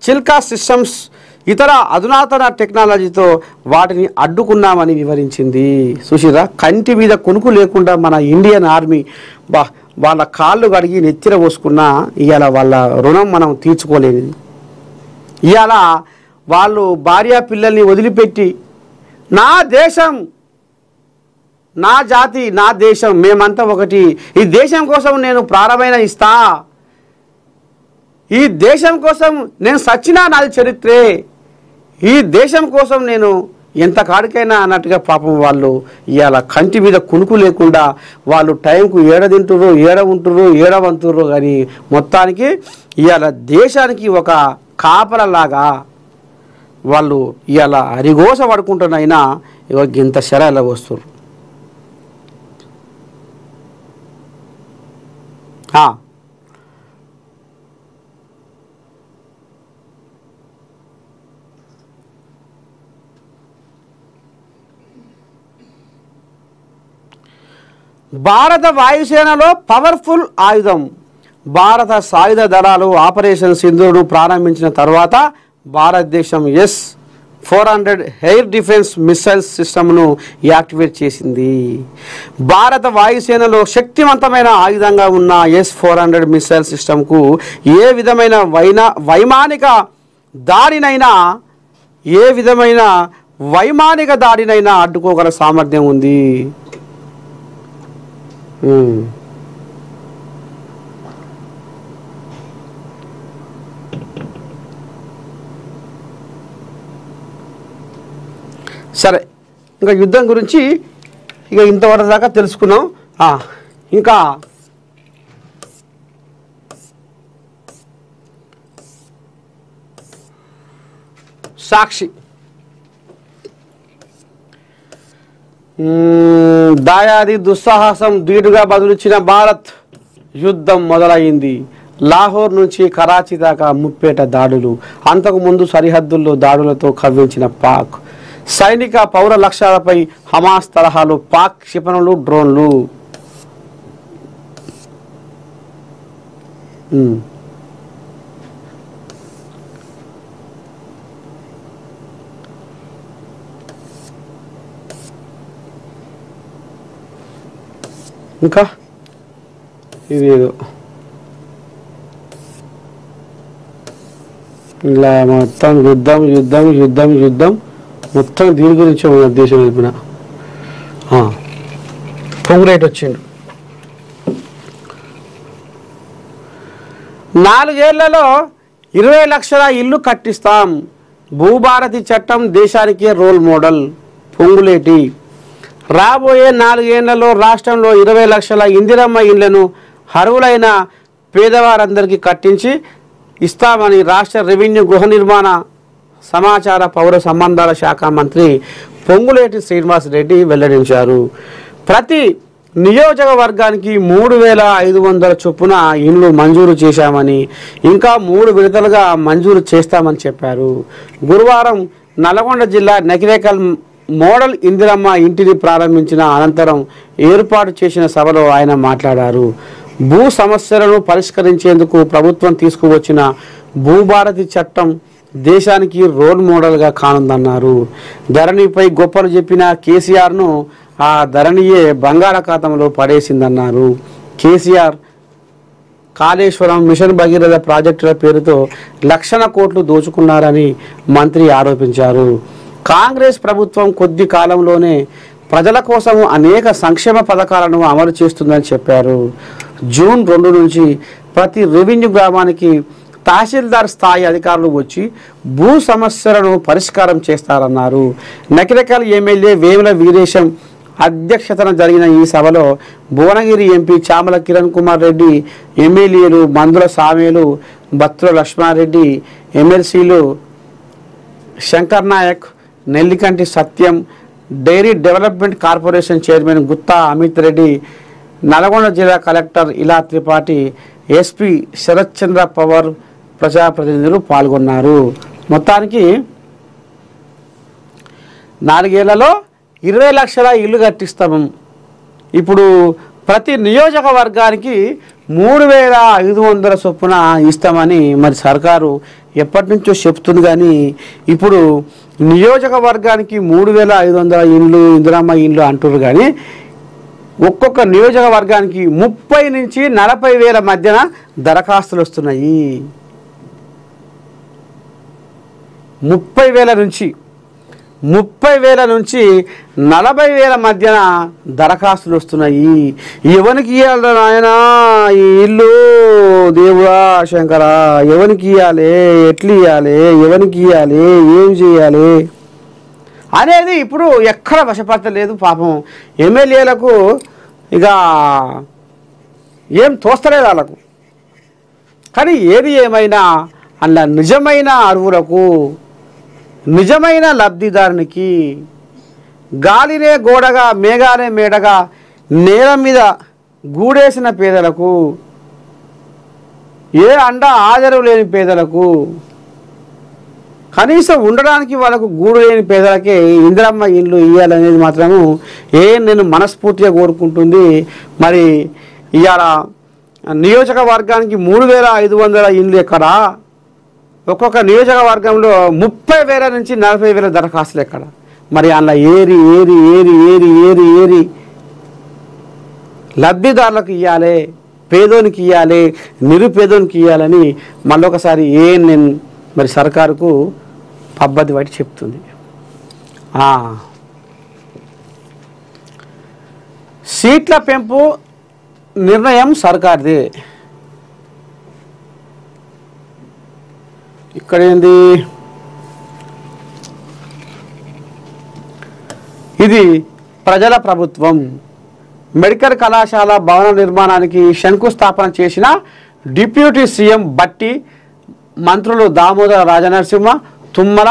చిల్కా సిస్టమ్స్, ఇతర అధునాతన టెక్నాలజీతో వాటిని అడ్డుకున్నామని వివరించింది. చూసిరా, కంటి మీద కొనుకు లేకుండా మన ఇండియన్ ఆర్మీ వాళ్ళ కాళ్ళు కడిగి నెత్తిన పోసుకున్నా ఇవాళ వాళ్ళ రుణం మనం తీర్చుకోలేదు. ఇవాళ వాళ్ళు భార్య పిల్లల్ని వదిలిపెట్టి నా దేశం, నా జాతి, నా దేశం, మేమంతా ఒకటి, ఈ దేశం కోసం నేను ప్రాణమైన ఇస్తా, ఈ దేశం కోసం నేను సచ్చినా నాది చరిత్రే, ఈ దేశం కోసం నేను ఎంత కాడికైనా అన్నట్టుగా పాపం వాళ్ళు ఇవాళ కంటి మీద కునుకు లేకుండా వాళ్ళు టైంకు ఏడ తింటుర్రో, ఏడ ఉంటుర్రో, ఏడ వంతుర్రో కానీ మొత్తానికి ఇవాళ దేశానికి ఒక కాపలలాగా వాళ్ళు ఇవాళ అరిగోస పడుకుంటున్నైనా ఇవాళ ఇంత శరాల వస్తుర్రు. భారత వాయుసేనలో పవర్ఫుల్ ఆయుధం. భారత సాయుధ దళాలు ఆపరేషన్ సింధూర్ను ప్రారంభించిన తర్వాత భారతదేశం S-400 ఎయిర్ డిఫెన్స్ మిసైల్స్ సిస్టమ్ను యాక్టివేట్ చేసింది. భారత వాయుసేనలో శక్తివంతమైన ఆయుధంగా ఉన్న S-400 మిసైల్ సిస్టమ్కు ఏ విధమైన వైమానిక దాడినైనా అడ్డుకోగల సామర్థ్యం ఉంది. సరే, ఇంకా యుద్ధం గురించి ఇంతవరకు దాకా తెలుసుకున్నాం. ఇంకా సాక్షి దాయాది దుస్సాహసం ధీటుగా బదులిచ్చిన భారత్. యుద్ధం మొదలైంది. లాహోర్ నుంచి కరాచీ దాకా ముప్పేట దాడులు. అంతకుముందు సరిహద్దుల్లో దాడులతో కవ్వించిన పాక్. సైనిక పౌర లక్ష్యాలపై హమాస్ తరహాలో పాక్ క్షిపణులు, డ్రోన్లు. ఇంకా ఇదేదో ఇలా మొత్తం యుద్ధం యుద్ధం యుద్ధం యుద్ధం మొత్తం దీని గురించి మన దేశం వెళ్ళిన పొంగులేట్ వచ్చిండు. 4 ఏళ్లలో 20 లక్షల ఇల్లు కట్టిస్తాం. భూభారతి చట్టం దేశానికే రోల్ మోడల్. పొంగులేటి. రాబోయే 4 ఏళ్లలో రాష్ట్రంలో 20 లక్షల ఇందిరమ్మ ఇళ్లను అర్హులైన పేదవారందరికీ కట్టించి ఇస్తామని రాష్ట్ర రెవెన్యూ, గృహ నిర్మాణ, సమాచార, పౌర సంబంధాల శాఖ మంత్రి పొంగులేటి శ్రీనివాసరెడ్డి వెల్లడించారు. ప్రతి నియోజకవర్గానికి 3,500 చొప్పున ఇండ్లు మంజూరు చేశామని, ఇంకా 3 విడతలుగా మంజూరు చేస్తామని చెప్పారు. గురువారం నల్గొండ జిల్లా నకిరేకల్ మోడల్ ఇందిరమ్మ ఇంటిని ప్రారంభించిన అనంతరం ఏర్పాటు చేసిన సభలో ఆయన మాట్లాడారు. భూ సమస్యలను పరిష్కరించేందుకు ప్రభుత్వం తీసుకువచ్చిన భూభారతి చట్టం దేశానికి రోల్ మోడల్గా కానుందన్నారు. ధరణిపై గొప్పలు చెప్పిన కేసీఆర్ను ఆ ధరణియే బంగాళాఖాతంలో పడేసిందన్నారు. కేసీఆర్ కాళేశ్వరం, మిషన్ భగీరథ ప్రాజెక్టుల పేరుతో లక్షల కోట్లు దోచుకున్నారని మంత్రి ఆరోపించారు. కాంగ్రెస్ ప్రభుత్వం కొద్ది కాలంలోనే ప్రజల కోసం అనేక సంక్షేమ పథకాలను అమలు చేస్తుందని చెప్పారు. జూన్ 2 నుంచి ప్రతి రెవెన్యూ గ్రామానికి తహసీల్దార్ స్థాయి అధికారులు వచ్చి భూ సమస్యలను పరిష్కారం చేస్తారన్నారు. నకిరేకల్ ఎమ్మెల్యే వేముల వీరేశం అధ్యక్షతన జరిగిన ఈ సభలో భువనగిరి ఎంపీ చామల కిరణ్ కుమార్ రెడ్డి, ఎమ్మెల్యేలు మందుల సామేలు, బత్తుల లక్ష్మారెడ్డి, ఎమ్మెల్సీలు Shankar Naik, Nellikanti Satyam, dairy development corporation chairman Gutha Amit Reddy, Nalgonda జిల్లా కలెక్టర్ ఇలా త్రిపాఠి, ఎస్పీ శరత్ చంద్ర పవార్ ప్రజాప్రతినిధులు పాల్గొన్నారు. మొత్తానికి 4 ఏళ్లలో 20 లక్షల ఇల్లు కట్టిస్తాము. ఇప్పుడు ప్రతి నియోజకవర్గానికి 3,500 చొప్పున ఇస్తామని మరి సర్కారు ఎప్పటి నుంచో చెప్తుంది. కానీ ఇప్పుడు నియోజకవర్గానికి 3,500 ఇండ్లు, ఇందిరమ్మ ఇండ్లు అంటున్నారు. కానీ ఒక్కొక్క నియోజకవర్గానికి 30 నుంచి 40 వేల మధ్యన దరఖాస్తులు వస్తున్నాయి. 30,000 నుంచి 40,000 మధ్యన దరఖాస్తులు వస్తున్నాయి. ఎవరికి ఇవ్వాలి నాయన ఈ ఇల్లు, దేవుడా శంకరా, ఎవరికి ఇవ్వాలి, ఎట్లు ఇవ్వాలి, ఎవరికి ఇవ్వాలి, ఏం చేయాలి అనేది ఇప్పుడు ఎక్కడ వశపడతలేదు. పాపం ఎమ్మెల్యేలకు ఇక ఏం తోస్తలేదు వాళ్ళకు. కానీ ఏది ఏమైనా అలా నిజమైన అర్హులకు, నిజమైన లబ్ధిదారునికి, గాలినే గోడగా మేఘాలే మేడగా నేల మీద గూడేసిన పేదలకు, ఏ అండ ఆదరవు లేని పేదలకు, కనీసం ఉండడానికి వాళ్ళకు గూడు లేని పేదలకే ఇందిరమ్మ ఇండ్లు ఇవ్వాలనేది మాత్రము నేను మనస్ఫూర్తిగా కోరుకుంటుంది. మరి ఇవాళ నియోజకవర్గానికి 3,500 ఇండ్లు ఎక్కడ, ఒక్కొక్క నియోజకవర్గంలో 30,000 నుంచి 40,000 దరఖాస్తులు ఎక్కడ. మరి అలా ఏరి ఏరి ఏరి ఏరి ఏరి ఏరి లబ్ధిదారులకు ఇవ్వాలి, పేదోనికి ఇవ్వాలి, నిరుపేదోనికి ఇవ్వాలని మళ్ళొకసారి నేను మరి సర్కారుకు పద్ధతి బట్టి చెప్తుంది. సీట్ల పెంపు నిర్ణయం సర్కార్దే. ఇక్కడ ఏంది, ఇది ప్రజల ప్రభుత్వం. మెడికల్ కళాశాల భవన నిర్మాణానికి శంకుస్థాపన చేసిన డిప్యూటీ సీఎం బట్టి, మంత్రులు దామోదర రాజనరసింహ, తుమ్మల,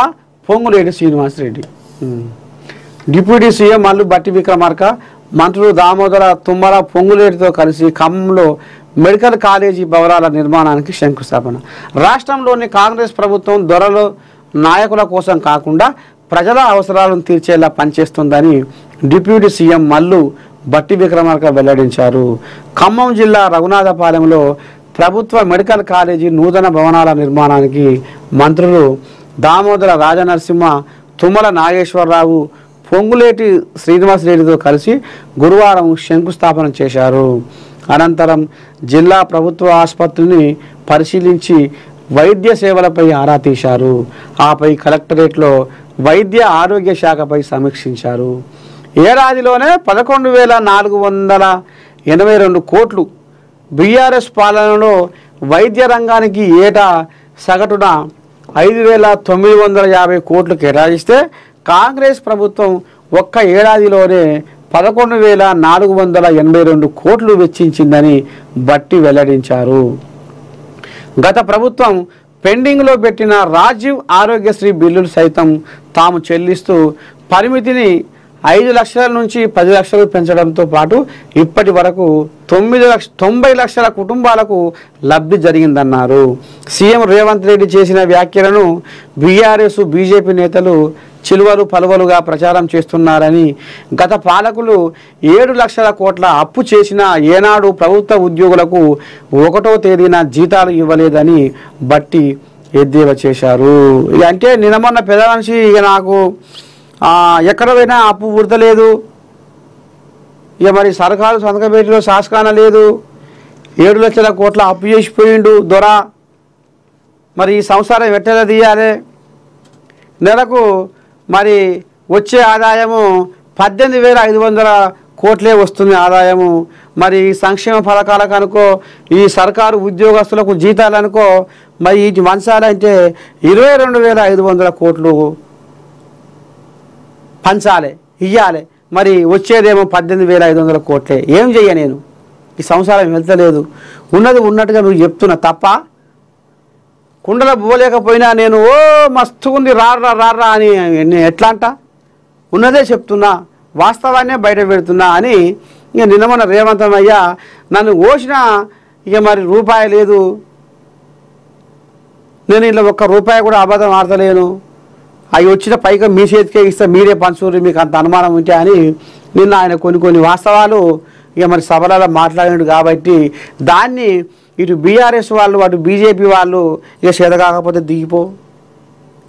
పొంగులేటి శ్రీనివాసరెడ్డి. డిప్యూటీ సీఎం మల్లు బట్టి విక్రమార్క, మంత్రులు దామోదర, తుమ్మల, పొంగులేటితో కలిసి ఖమ్మంలో మెడికల్ కాలేజీ భవనాల నిర్మాణానికి శంకుస్థాపన. రాష్ట్రంలోని కాంగ్రెస్ ప్రభుత్వం దొరలు నాయకుల కోసం కాకుండా ప్రజల అవసరాలను తీర్చేలా పనిచేస్తుందని డిప్యూటీ సీఎం మల్లు బట్టి విక్రమార్క వెల్లడించారు. ఖమ్మం జిల్లా రఘునాథపాలెంలో ప్రభుత్వ మెడికల్ కాలేజీ నూతన భవనాల నిర్మాణానికి మంత్రులు దామోదర రాజనరసింహ, తుమ్మల నాగేశ్వరరావు, పొంగులేటి శ్రీనివాసరెడ్డితో కలిసి గురువారం శంకుస్థాపన చేశారు. అనంతరం జిల్లా ప్రభుత్వ ఆసుపత్రిని పరిశీలించి వైద్య సేవలపై ఆరా తీశారు. ఆపై కలెక్టరేట్లో వైద్య ఆరోగ్య శాఖపై సమీక్షించారు. ఏడాదిలోనే 11,482 కోట్లు. బీఆర్ఎస్ పాలనలో వైద్య రంగానికి ఏటా సగటున 5,950 కోట్లు కేటాయిస్తే కాంగ్రెస్ ప్రభుత్వం ఒక్క ఏడాదిలోనే 11,482 కోట్లు వెచ్చించిందని బట్టి వెల్లడించారు. గత ప్రభుత్వం పెండింగ్లో పెట్టిన రాజీవ్ ఆరోగ్యశ్రీ బిల్లులు సైతం తాము చెల్లిస్తూ పరిమితిని 5 లక్షల నుంచి 10 లక్షలు పెంచడంతో పాటు ఇప్పటి వరకు 90 లక్షల కుటుంబాలకు లబ్ధి జరిగిందన్నారు. సీఎం రేవంత్ రెడ్డి చేసిన వ్యాఖ్యలను బీఆర్ఎస్, బీజేపీ నేతలు చిలువలు పలువలుగా ప్రచారం చేస్తున్నారని, గత పాలకులు 7 లక్షల కోట్ల అప్పు చేసినా ఏనాడు ప్రభుత్వ ఉద్యోగులకు 1వ తేదీన జీతాలు ఇవ్వలేదని బట్టి ఎద్దేవా చేశారు. అంటే నిన్నమొన్న పెద్ద మనిషి ఇక నాకు ఎక్కడ పోయినా అప్పు పుడతలేదు, ఇక మరి సర్కారు సంతకబేటిలో శాసకాన లేదు, 7 లక్షల కోట్ల అప్పు చేసిపోయిండు దొర, మరి ఈ సంసారం ఎట్టెలా తీయాలి, నెలకు మరి వచ్చే ఆదాయము 18,500 కోట్లే వస్తుంది ఆదాయము, మరి సంక్షేమ పథకాలకు అనుకో, ఈ సర్కారు ఉద్యోగస్తులకు జీతాలు అనుకో, మరి ఈ వంచాలంటే 22,500 కోట్లు పంచాలి, ఇయ్యాలి, మరి వచ్చేదేమో 18,500 కోట్లే. ఏం చెయ్య నేను, ఈ సంసారం వెళ్తలేదు, ఉన్నది ఉన్నట్టుగా నువ్వు చెప్తున్నా తప్ప కుండలో పోలేకపోయినా నేను ఓ మస్తుగుంది రారా అని నేను ఎట్లా అంట ఉన్నదే చెప్తున్నా, వాస్తవాన్నే బయట పెడుతున్నా అని ఇక నిన్న మొన్న రేవంత్ అయ్యా నన్ను ఓసిన ఇక మరి రూపాయి లేదు, నేను ఇలా ఒక్క రూపాయి కూడా అబద్ధం ఆడతలేను, అవి వచ్చిన పైగా మీ చేతికే ఇస్తే మీరే పంచుకుని మీకు అంత అనుమానం ఉంటే అని నిన్న ఆయన కొన్ని వాస్తవాలు ఇక మరి సభలలో మాట్లాడినాడు. కాబట్టి దాన్ని ఇటు బీఆర్ఎస్ వాళ్ళు అటు బీజేపీ వాళ్ళు ఇక చేత కాకపోతే దిగిపో,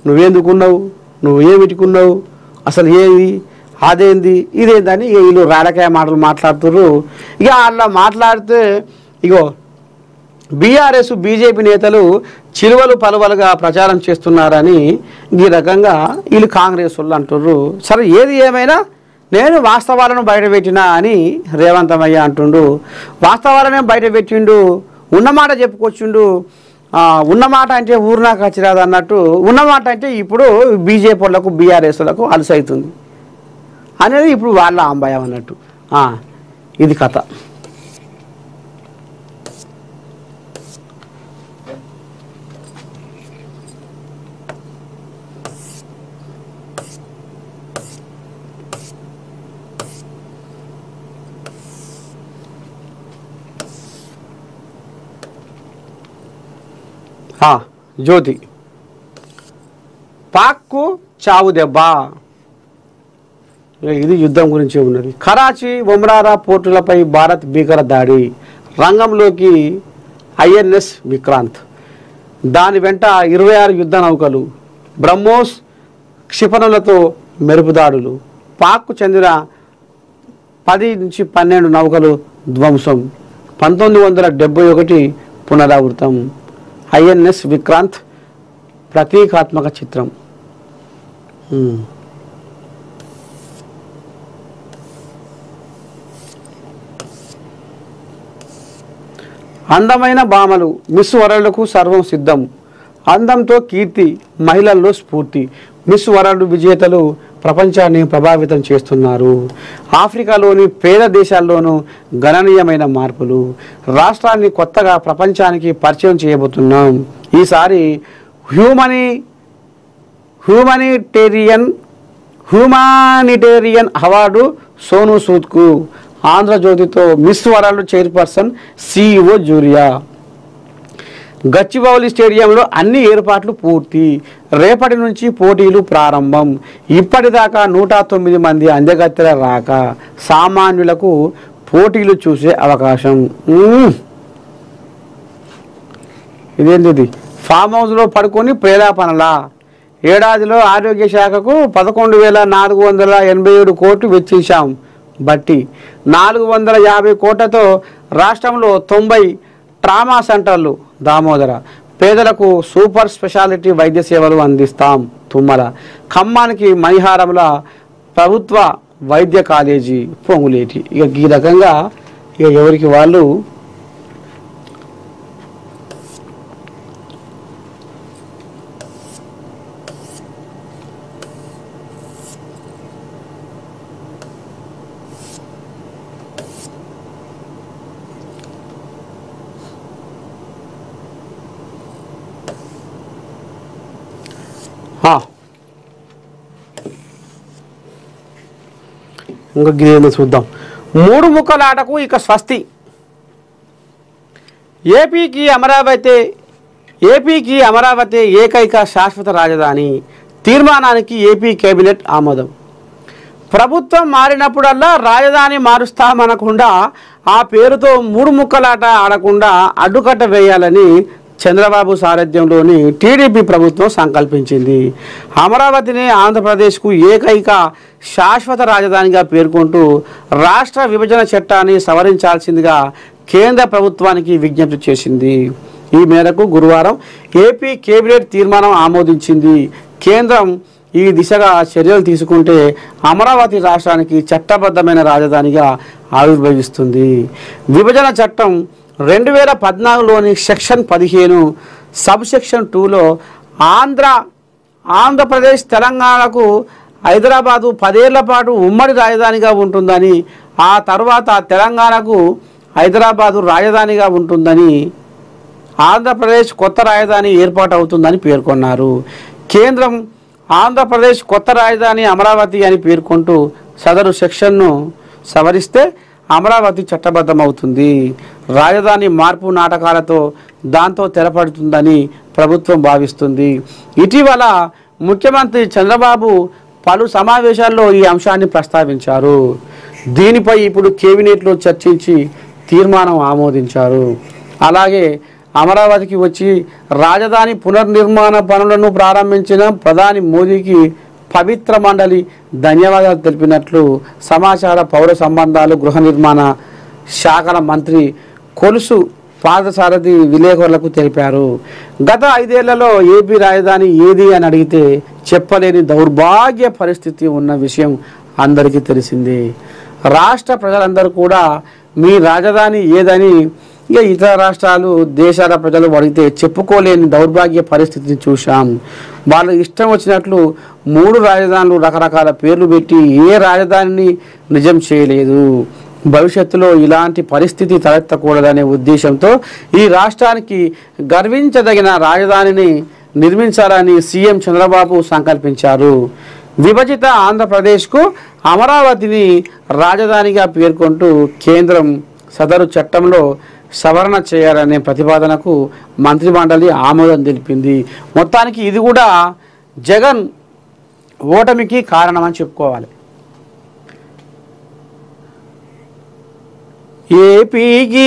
నువ్వేందుకున్నావు, నువ్వు ఏమిటికున్నావు, అసలు ఏది అదేంది ఇదేందని ఇక వీళ్ళు రాలకాయ మాటలు మాట్లాడుతుర్రు. ఇక అలా మాట్లాడితే ఇగో బీఆర్ఎస్ బీజేపీ నేతలు చిలువలు పలువలుగా ప్రచారం చేస్తున్నారని ఈ రకంగా వీళ్ళు కాంగ్రెస్ వాళ్ళు అంటుర్రు. సరే ఏది ఏమైనా నేను వాస్తవాలను బయటపెట్టినా అని రేవంత్ అయ్య అంటుండు. వాస్తవాలనే బయటపెట్టిండు, ఉన్నమాట చెప్పుకొచ్చిండు. ఉన్నమాట అంటే ఊరినా కచ్చిరాదు అన్నట్టు ఉన్నమాట అంటే ఇప్పుడు బీజేపీ వాళ్ళకు బీఆర్ఎస్లకు అలసవుతుంది అనేది ఇప్పుడు వాళ్ళ అంబయం అన్నట్టు. ఇది కథ. జ్యోతి పాక్కు చావు దెబ్బ, ఇది యుద్ధం గురించి ఉన్నది. కరాచీ ఒమ్రారా పోర్టులపై భారత్ భీకర దాడి, రంగంలోకి ఐఎన్ఎస్ విక్రాంత్, దాని వెంట 26 యుద్ధ నౌకలు, బ్రహ్మోస్ క్షిపణులతో మెరుపుదాడులు, పాక్కు చెందిన 10 నుంచి 12 నౌకలు ధ్వంసం, 1971 పునరావృతం. ఐఎన్ఎస్ విక్రాంత్ ప్రతీకాత్మక చిత్రం. అందమైన భామలు, మిస్ వరల్డ్కు సర్వం సిద్ధం, అందంతో కీర్తి, మహిళల్లో స్ఫూర్తి. మిస్ వరల్డ్ విజేతలు ప్రపంచాన్ని ప్రభావితం చేస్తున్నారు. ఆఫ్రికాలోని పేద దేశాల్లోనూ గణనీయమైన మార్పులు. రాష్ట్రాన్ని కొత్తగా ప్రపంచానికి పరిచయం చేయబోతున్నాం. ఈసారి హ్యూమానిటేరియన్ అవార్డు సోను సూద్కు, ఆంధ్రజ్యోతితో miss world chairperson CEO Julia. Gachibowli స్టేడియంలో అన్ని ఏర్పాట్లు పూర్తి, రేపటి నుంచి పోటీలు ప్రారంభం. ఇప్పటిదాకా 109 మంది అందెగత్తెల రాక, సామాన్యులకు పోటీలు చూసే అవకాశం. ఇదేంటిది, ఫామ్ హౌస్లో పడుకొని ప్రేలాపనలా. ఏడాదిలో ఆరోగ్య శాఖకు 11,487 కోట్లు వెచ్చించాం. బట్టి 450 కోట్లతో రాష్ట్రంలో 90 ట్రామా సెంటర్లు. దామోదర, పేదలకు సూపర్ స్పెషాలిటీ వైద్య సేవలు అందిస్తాం. తుమ్మల, ఖమ్మానికి మణిహారంల ప్రభుత్వ వైద్య కాలేజీ పొంగులేటి. ఇక ఈ రకంగా ఇక ఎవరికి వాళ్ళు ఇంకా గిరేమో చూద్దాం. 3 ముక్కలాటకు ఇక స్వస్తి. ఏపీకి అమరావతి ఏకైక శాశ్వత రాజధాని తీర్మానానికి ఏపీ కేబినెట్ ఆమోదం. ప్రభుత్వం మారినప్పుడల్లా రాజధాని మారుస్తామనకుండా ఆ పేరుతో 3 ముక్కలాట ఆడకుండా అడ్డుకట్ట వేయాలని చంద్రబాబు సారథ్యంలోని టీడీపీ ప్రభుత్వం సంకల్పించింది. అమరావతిని ఆంధ్రప్రదేశ్కు ఏకైక శాశ్వత రాజధానిగా పేర్కొంటూ రాష్ట్ర విభజన చట్టాన్ని సవరించాల్సిందిగా కేంద్ర ప్రభుత్వానికి విజ్ఞప్తి చేసింది. ఈ మేరకు గురువారం ఏపీ కేబినెట్ తీర్మానం ఆమోదించింది. కేంద్రం ఈ దిశగా చర్యలు తీసుకుంటే అమరావతి రాష్ట్రానికి చట్టబద్ధమైన రాజధానిగా ఆవిర్భవిస్తుంది. విభజన చట్టం 2014లోని సెక్షన్ 15 సబ్ సెక్షన్ 2లో ఆంధ్రప్రదేశ్ తెలంగాణకు హైదరాబాదు 10 ఏళ్ల పాటు ఉమ్మడి రాజధానిగా ఉంటుందని, ఆ తర్వాత తెలంగాణకు హైదరాబాదు రాజధానిగా ఉంటుందని ఆంధ్రప్రదేశ్ కొత్త రాజధాని ఏర్పాటు అవుతుందని పేర్కొన్నారు. కేంద్రం ఆంధ్రప్రదేశ్ కొత్త రాజధాని అమరావతి అని పేర్కొంటూ సదరు సెక్షన్ను సవరిస్తే అమరావతి చట్టబద్ధమవుతుంది. రాజధాని మార్పు నాటకాలతో దాంతో తెరపడుతుందని ప్రభుత్వం భావిస్తుంది. ఇటీవల ముఖ్యమంత్రి చంద్రబాబు పలు సమావేశాల్లో ఈ అంశాన్ని ప్రస్తావించారు. దీనిపై ఇప్పుడు కేబినెట్లో చర్చించి తీర్మానం ఆమోదించారు. అలాగే అమరావతికి వచ్చి రాజధాని పునర్నిర్మాణ పనులను ప్రారంభించిన ప్రధాని మోదీకి పవిత్ర మండలి ధన్యవాదాలు తెలిపినట్లు సమాచార, పౌర సంబంధాలు, గృహ నిర్మాణ శాఖల మంత్రి కొలుసు పాదసారథి విలేకరులకు తెలిపారు. గత 5 ఏళ్లలో ఏపీ రాజధాని ఏది అని అడిగితే చెప్పలేని దౌర్భాగ్య పరిస్థితి ఉన్న విషయం అందరికీ తెలిసింది. రాష్ట్ర ప్రజలందరూ కూడా మీ రాజధాని ఏదని ఇక ఇతర రాష్ట్రాలు, దేశాల ప్రజలు అడిగితే చెప్పుకోలేని దౌర్భాగ్య పరిస్థితిని చూశాం. వాళ్ళు ఇష్టం వచ్చినట్లు 3 రాజధానులు రకరకాల పేర్లు పెట్టి ఏ రాజధానిని నిజం చేయలేదు. భవిష్యత్తులో ఇలాంటి పరిస్థితి తలెత్తకూడదనే ఉద్దేశంతో ఈ రాష్ట్రానికి గర్వించదగిన రాజధానిని నిర్మించాలని సీఎం చంద్రబాబు సంకల్పించారు. విభజిత ఆంధ్రప్రదేశ్కు అమరావతిని రాజధానిగా పేర్కొంటూ కేంద్రం సదరు చట్టంలో సవరణ చేయాలనే ప్రతిపాదనకు మంత్రిమండలి ఆమోదం తెలిపింది. మొత్తానికి ఇది కూడా జగన్ ఓటమికి కారణమని చెప్పుకోవాలి. ఏపీకి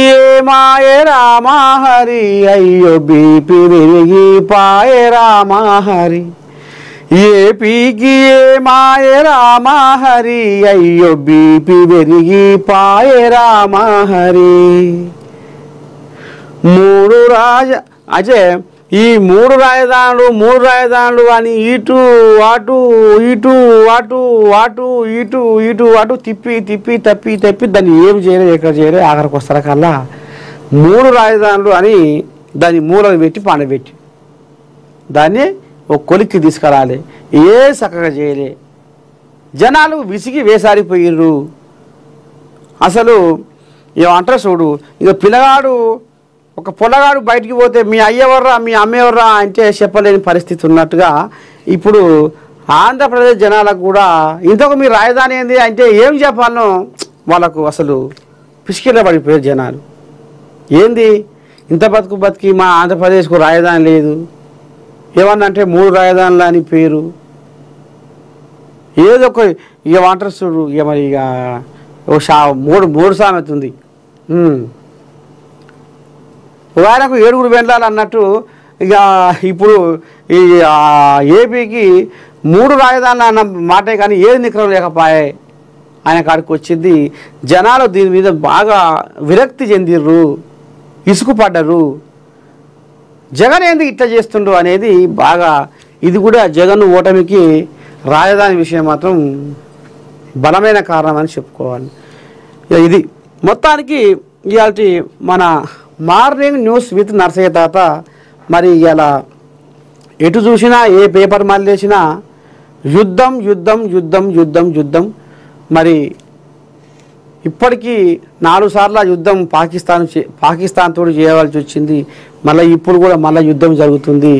మాయ రామహరి అయ్యో బీపీ విరిగి పాయ రామహరి, ఏపీకి మాయ రామహరి అయ్యో బీపీ విరిగి పాయ రామహరి. 3 అజయ్ ఈ 3 రాజధానులు అని ఇటు అటు ఇటు అటు అటు ఇటు ఇటు అటు తిప్పి దాన్ని ఏం చేయలేదు, ఎక్కడ చేయలేదు. ఆఖరికి వస్తారు కల్లా 3 రాజధానులు అని దాన్ని మూలకు పెట్టి పండబెట్టి దాన్ని ఒక కొలిక్కి తీసుకురాలి. ఏ చక్కగా చేయలే. జనాలు విసిగి వేసారిపోయిర్రు. అసలు ఏమంటారు చూడు, ఇక పిల్లగాడు ఒక పొలగాడు బయటికి పోతే మీ అయ్యవర్రా మీ అమ్మేవర్రా అంటే చెప్పలేని పరిస్థితి ఉన్నట్టుగా ఇప్పుడు ఆంధ్రప్రదేశ్ జనాలకు కూడా ఇంతకు మీ రాజధాని ఏంది అంటే ఏం చెప్పాలనో వాళ్ళకు అసలు పిసికిలో పడిపోయారు జనాలు. ఏంది ఇంత బతికి మా ఆంధ్రప్రదేశ్కు రాజధాని లేదు, ఏమన్నంటే 3 రాజధానులు అని పేరు. ఏదో ఒక ఇక వాంటర్ చూడు, ఇక మరి ఇక మూడు సామెత ఉంది. ఆయనకు 7 వెళ్ళాలి అన్నట్టు ఇక ఇప్పుడు ఈ ఏపీకి 3 రాజధానులు అన్న మాటే కానీ ఏది నిక్రం లేకపోయాయి. ఆయన కాడికి వచ్చింది. జనాలు దీని మీద బాగా విరక్తి చెందిర్రు, ఇసుకుపడ్డరు. జగన్ ఏంది ఇట్లా చేస్తుండు అనేది బాగా, ఇది కూడా జగన్ ఓటమికి రాజధాని విషయం మాత్రం బలమైన కారణం అని చెప్పుకోవాలి. ఇది మొత్తానికి ఇవాళ మన మార్నింగ్ న్యూస్ విత్ నర్సయ్య తాత. మరి ఇలా ఎటు చూసినా ఏ పేపర్ మళ్ళేసినా యుద్ధం యుద్ధం యుద్ధం యుద్ధం యుద్ధం. మరి ఇప్పటికీ 4 సార్లు యుద్ధం పాకిస్తాన్ తోటి చేయవలసి వచ్చింది. మళ్ళీ ఇప్పుడు కూడా మళ్ళీ యుద్ధం జరుగుతుంది.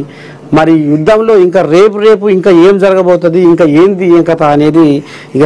మరి యుద్ధంలో ఇంకా రేపు ఇంకా ఏం జరగబోతుంది, ఇంకా ఏంది ఏం కథ అనేది ఇక